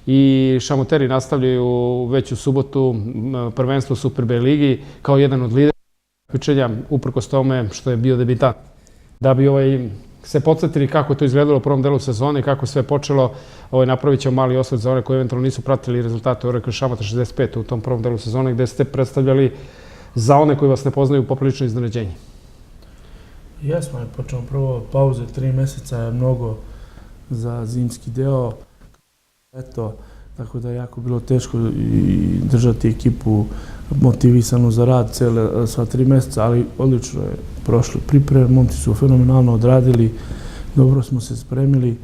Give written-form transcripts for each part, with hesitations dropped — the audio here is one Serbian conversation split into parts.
i Šamoteri nastavljaju već u subotu prvenstvo u Super B ligi kao jedan od lidera takmičenja, uprkos tome što je bio debitant. Da bi se podsjetili kako je to izgledalo u prvom delu sezone i kako sve je počelo, napravit ćemo mali osvrt za one koji eventualno nisu pratili rezultate Oracle Šamata 65 u tom prvom delu sezone, gde ste predstavljali za one koji vas ne poznaju poprilično iznenađenje. Jesmo, počnemo prvo pauze, 3 meseca je mnogo za zimski deo. Eto, tako da je jako bilo teško i držati ekipu motivisanu za rad sva 3 meseca, ali odlično je prošlo pripreme, momci su fenomenalno odradili, dobro smo se spremili.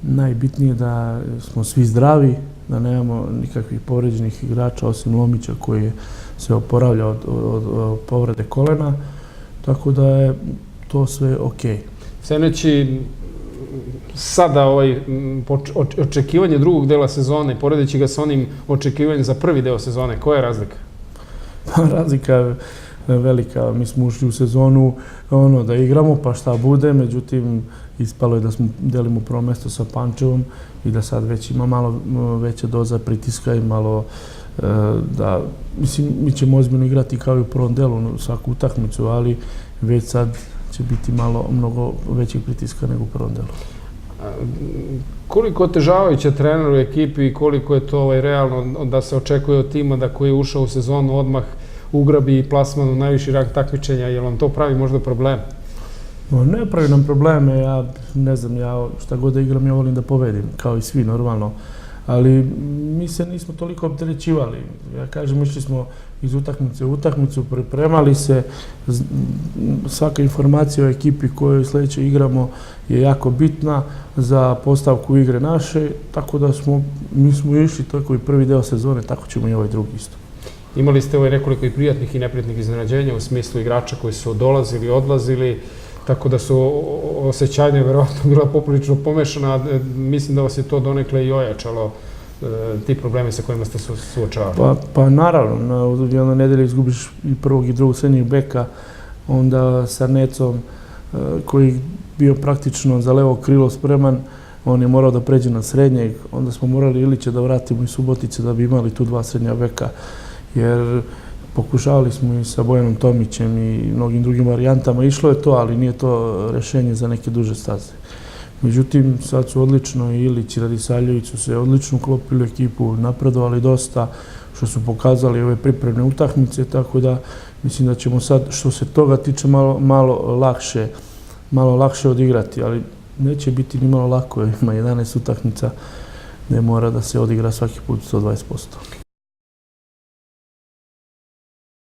Najbitnije je da smo svi zdravi, da nemamo nikakvih povređenih igrača, osim Lomića koji se oporavlja od povrede kolena, tako da je to sve okej. Ceneći sada očekivanje drugog dela sezone, poredeći ga sa onim očekivanjem za prvi deo sezone, koja je razlika? Razlika je velika. Mi smo ušli u sezonu da igramo, pa šta bude, međutim ispalo je da smo delimo prvo mesto sa Pančevom i da sad već ima malo veća doza pritiska i malo da, mislim, mi ćemo ozbiljno igrati kao i u prvom delu svaku utakmicu, ali već sad će biti mnogo većeg pritiska nego u prvom delu. Koliko otežavajuće trener u ekipi i koliko je to realno da se očekuje od tima da koji je ušao u sezonu odmah ugrabi plasman u najviši rang takmičenja, je li vam to pravi možda problem? Ne pravi nam probleme, ja ne znam, ja šta god da igram ja volim da pobedim, kao i svi normalno, ali mi se nismo toliko opterećivali. Ja kažem, išli smo iz utakmice u utakmicu, pripremali se, svaka informacija o ekipi kojoj sledeće igramo je jako bitna za postavku igre naše, tako da mi smo išli tako i prvi deo sezone, tako ćemo i ovaj drugi isto. Imali ste nekoliko i prijatnih i neprijatnih iznenađenja u smislu igrača koji su dolazili, odlazili, tako da su osjećanja verovatno bila poprilično pomešana. Mislim da vas je to donekle i ojačalo, ti problemi sa kojima ste se suočavali. Pa naravno, u jednoj nedelji izgubiš i prvog i drugog srednjeg beka, onda sa Necom koji je bio praktično za levo krilo spreman, on je morao da pređe na srednjeg, onda smo morali Ilića da vratimo iz Subotice da bi imali tu 2 srednja beka, jer pokušavali smo i sa Bojanom Tomićem i mnogim drugim varijantama, išlo je to, ali nije to rešenje za neke duže staze. Međutim, sad su odlično i Ilić i Radisavljević su se odlično uklopili u ekipu, napredovali dosta, što su pokazali ove pripremne utakmice, tako da mislim da ćemo sad, što se toga tiče, malo lakše odigrati, ali neće biti ni malo lako, ima 11 utakmica, ne mora da se odigra svaki put 120%.